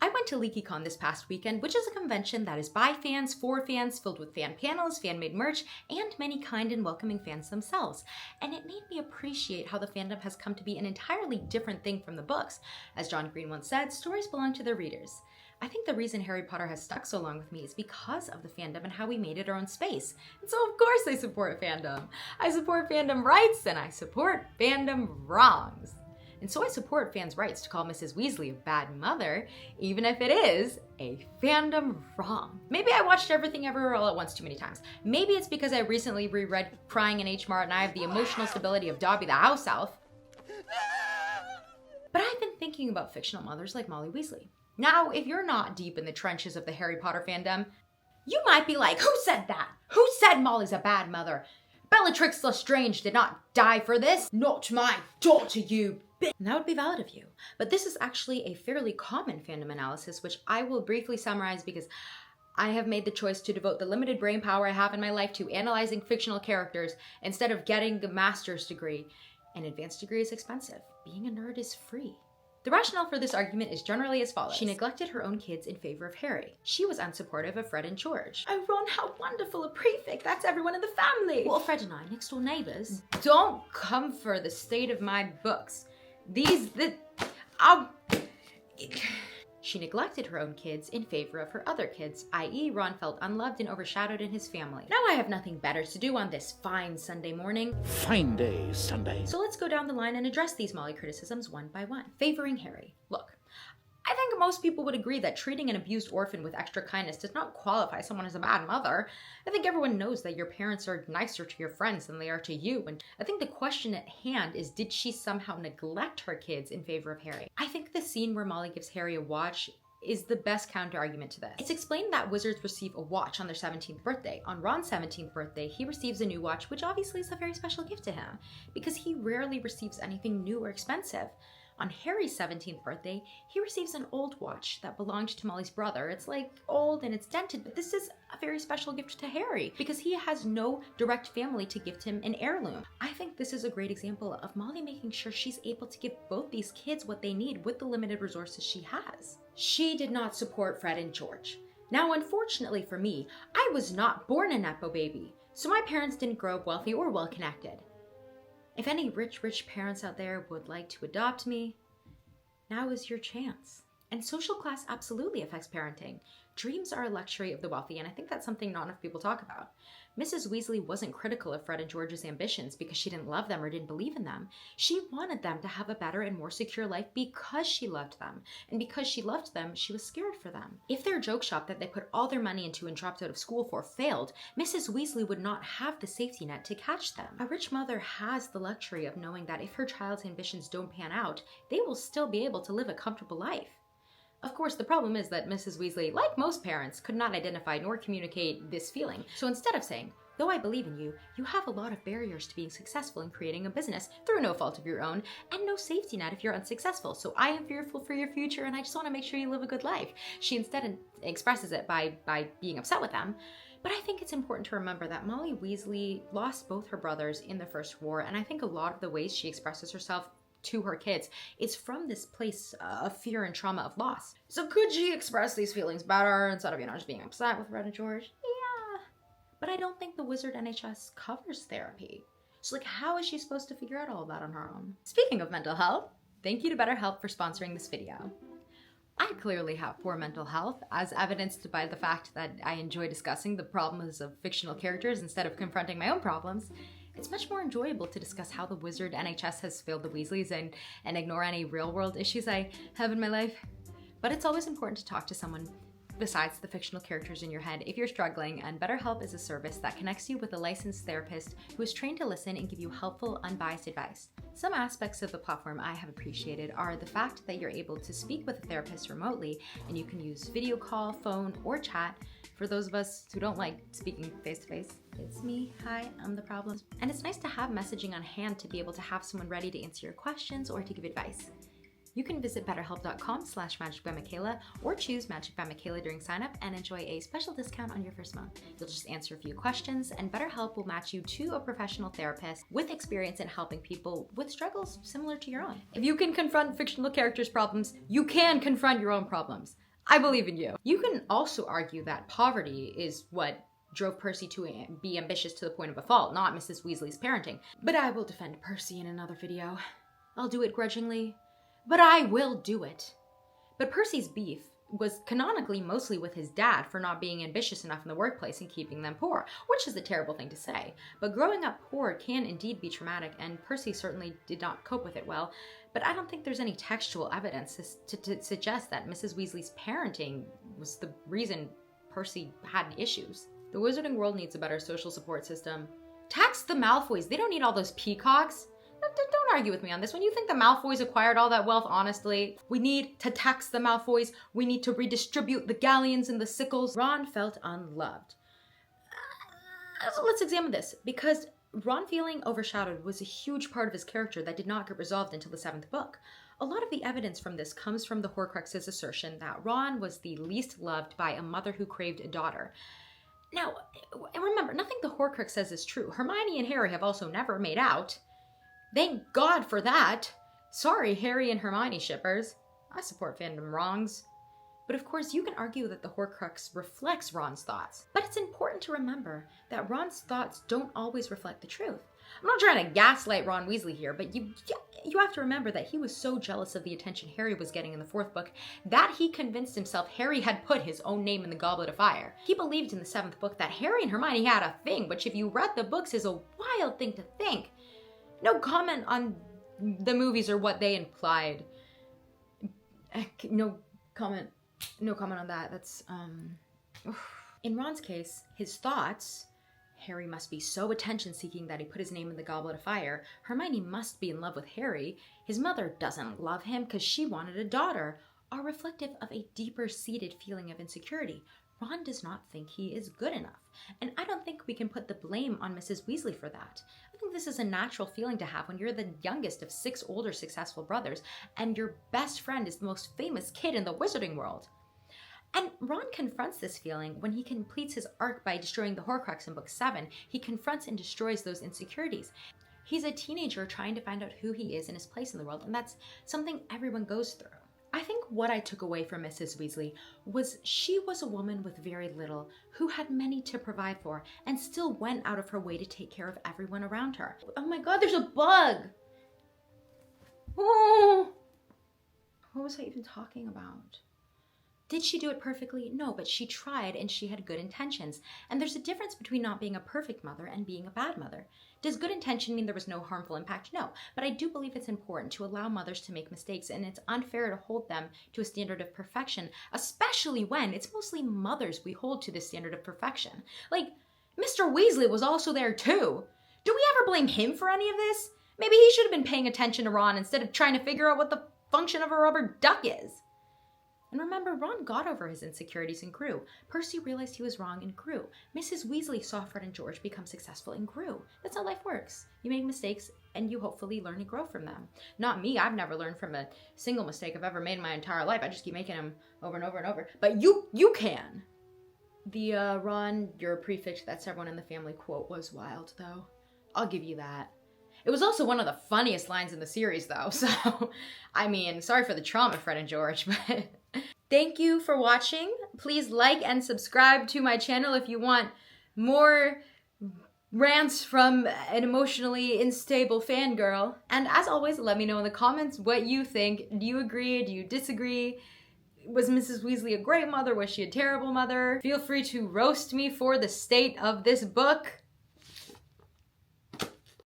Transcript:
I went to LeakyCon this past weekend, which is a convention that is by fans, for fans, filled with fan panels, fan-made merch, and many kind and welcoming fans themselves. And it made me appreciate how the fandom has come to be an entirely different thing from the books. As John Green once said, stories belong to their readers. I think the reason Harry Potter has stuck so long with me is because of the fandom and how we made it our own space. And so of course I support fandom. I support fandom rights and I support fandom wrongs. And so I support fans' rights to call Mrs. Weasley a bad mother, even if it is a fandom wrong. Maybe I watched Everything Everywhere All at Once too many times. Maybe it's because I recently reread Crying in H. Mart and I have the emotional stability of Dobby the house elf. But I've been thinking about fictional mothers like Molly Weasley. Now, if you're not deep in the trenches of the Harry Potter fandom, you might be like, who said that? Who said Molly's a bad mother? Bellatrix Lestrange did not die for this. Not my daughter, you bitch. And that would be valid of you. But this is actually a fairly common fandom analysis, which I will briefly summarize because I have made the choice to devote the limited brain power I have in my life to analyzing fictional characters instead of getting the master's degree. An advanced degree is expensive. Being a nerd is free. The rationale for this argument is generally as follows. She neglected her own kids in favor of Harry. She was unsupportive of Fred and George. Oh Ron, how wonderful, a prefect, that's everyone in the family. Well, Fred and I, next door neighbors. Don't come for the state of my books. She neglected her own kids in favor of her other kids, i.e. Ron felt unloved and overshadowed in his family. Now I have nothing better to do on this fine Sunday morning. Fine day, Sunday. So let's go down the line and address these Molly criticisms one by one. Favoring Harry. Look, I think most people would agree that treating an abused orphan with extra kindness does not qualify someone as a bad mother. I think everyone knows that your parents are nicer to your friends than they are to you, and I think the question at hand is, did she somehow neglect her kids in favor of Harry? I think the scene where Molly gives Harry a watch is the best counter-argument to this. It's explained that wizards receive a watch on their 17th birthday. On Ron's 17th birthday, he receives a new watch, which obviously is a very special gift to him, because he rarely receives anything new or expensive. On Harry's 17th birthday, he receives an old watch that belonged to Molly's brother. It's like old and it's dented, but this is a very special gift to Harry because he has no direct family to gift him an heirloom. I think this is a great example of Molly making sure she's able to give both these kids what they need with the limited resources she has. She did not support Fred and George. Now, unfortunately for me, I was not born a Nepo baby, so my parents didn't grow up wealthy or well-connected. If any rich parents out there would like to adopt me, now is your chance. And social class absolutely affects parenting. Dreams are a luxury of the wealthy, and I think that's something not enough people talk about. Mrs. Weasley wasn't critical of Fred and George's ambitions because she didn't love them or didn't believe in them. She wanted them to have a better and more secure life because she loved them. And because she loved them, she was scared for them. If their joke shop that they put all their money into and dropped out of school for failed, Mrs. Weasley would not have the safety net to catch them. A rich mother has the luxury of knowing that if her child's ambitions don't pan out, they will still be able to live a comfortable life. Of course, the problem is that Mrs. Weasley, like most parents, could not identify nor communicate this feeling. So instead of saying, though I believe in you, you have a lot of barriers to being successful in creating a business through no fault of your own, and no safety net if you're unsuccessful. So I am fearful for your future, and I just want to make sure you live a good life. She instead expresses it by being upset with them. But I think it's important to remember that Molly Weasley lost both her brothers in the First War, and I think a lot of the ways she expresses herself to her kids is from this place of fear and trauma of loss. So could she express these feelings better instead of, just being upset with Fred and George? Yeah. But I don't think the Wizard NHS covers therapy. So how is she supposed to figure out all of that on her own? Speaking of mental health, thank you to BetterHelp for sponsoring this video. I clearly have poor mental health, as evidenced by the fact that I enjoy discussing the problems of fictional characters instead of confronting my own problems. It's much more enjoyable to discuss how the Wizard NHS has failed the Weasleys and ignore any real-world issues I have in my life. But it's always important to talk to someone besides the fictional characters in your head if you're struggling, and BetterHelp is a service that connects you with a licensed therapist who is trained to listen and give you helpful, unbiased advice. Some aspects of the platform I have appreciated are the fact that you're able to speak with a therapist remotely, and you can use video call, phone, or chat. For those of us who don't like speaking face-to-face, it's me, hi, I'm the problem. And it's nice to have messaging on hand to be able to have someone ready to answer your questions or to give advice. You can visit betterhelp.com/magicbymichaela or choose Magic by Michaela during sign-up and enjoy a special discount on your first month. You'll just answer a few questions, and BetterHelp will match you to a professional therapist with experience in helping people with struggles similar to your own. If you can confront fictional characters' problems, you can confront your own problems. I believe in you. You can also argue that poverty is what drove Percy to be ambitious to the point of a fault, not Mrs. Weasley's parenting. But I will defend Percy in another video. I'll do it grudgingly, but I will do it. But Percy's beef was canonically mostly with his dad for not being ambitious enough in the workplace and keeping them poor, which is a terrible thing to say. But growing up poor can indeed be traumatic, and Percy certainly did not cope with it well. But I don't think there's any textual evidence to suggest that Mrs. Weasley's parenting was the reason Percy had issues. The wizarding world needs a better social support system. Tax the Malfoys. They don't need all those peacocks. Don't argue with me on this one. You think the Malfoys acquired all that wealth honestly? We need to tax the Malfoys. We need to redistribute the galleons and the sickles. Ron felt unloved. So let's examine this, because Ron feeling overshadowed was a huge part of his character that did not get resolved until the 7th book. A lot of the evidence from this comes from the Horcrux's assertion that Ron was the least loved by a mother who craved a daughter. Now, remember, nothing the Horcrux says is true. Hermione and Harry have also never made out. Thank God for that. Sorry, Harry and Hermione shippers. I support fandom wrongs. But of course, you can argue that the Horcrux reflects Ron's thoughts. But it's important to remember that Ron's thoughts don't always reflect the truth. I'm not trying to gaslight Ron Weasley here, but you have to remember that he was so jealous of the attention Harry was getting in the 4th book that he convinced himself Harry had put his own name in the Goblet of Fire. He believed in the 7th book that Harry and Hermione had a thing, which if you read the books is a wild thing to think. No comment on the movies or what they implied. No comment on that. That's, In Ron's case, his thoughts, Harry must be so attention-seeking that he put his name in the Goblet of Fire. Hermione must be in love with Harry. His mother doesn't love him because she wanted a daughter, are reflective of a deeper-seated feeling of insecurity. Ron does not think he is good enough. And I don't think we can put the blame on Mrs. Weasley for that. I think this is a natural feeling to have when you're the youngest of 6 older successful brothers and your best friend is the most famous kid in the wizarding world. And Ron confronts this feeling when he completes his arc by destroying the Horcrux in book 7. He confronts and destroys those insecurities. He's a teenager trying to find out who he is and his place in the world, and that's something everyone goes through. I think what I took away from Mrs. Weasley was she was a woman with very little who had many to provide for and still went out of her way to take care of everyone around her. Oh my God, there's a bug! Oh! What was I even talking about? Did she do it perfectly? No, but she tried and she had good intentions. And there's a difference between not being a perfect mother and being a bad mother. Does good intention mean there was no harmful impact? No, but I do believe it's important to allow mothers to make mistakes, and it's unfair to hold them to a standard of perfection, especially when it's mostly mothers we hold to this standard of perfection. Like, Mr. Weasley was also there too. Do we ever blame him for any of this? Maybe he should have been paying attention to Ron instead of trying to figure out what the function of a rubber duck is. And remember, Ron got over his insecurities and grew. Percy realized he was wrong and grew. Mrs. Weasley saw Fred and George become successful and grew. That's how life works. You make mistakes and you hopefully learn and grow from them. Not me. I've never learned from a single mistake I've ever made in my entire life. I just keep making them over and over and over. But you can. The Ron, you're a prefect, that's everyone in the family quote was wild, though. I'll give you that. It was also one of the funniest lines in the series, though. So, I mean, sorry for the trauma, Fred and George, but... Thank you for watching. Please like and subscribe to my channel if you want more rants from an emotionally unstable fangirl. And as always, let me know in the comments what you think. Do you agree? Do you disagree? Was Mrs. Weasley a great mother? Was she a terrible mother? Feel free to roast me for the state of this book.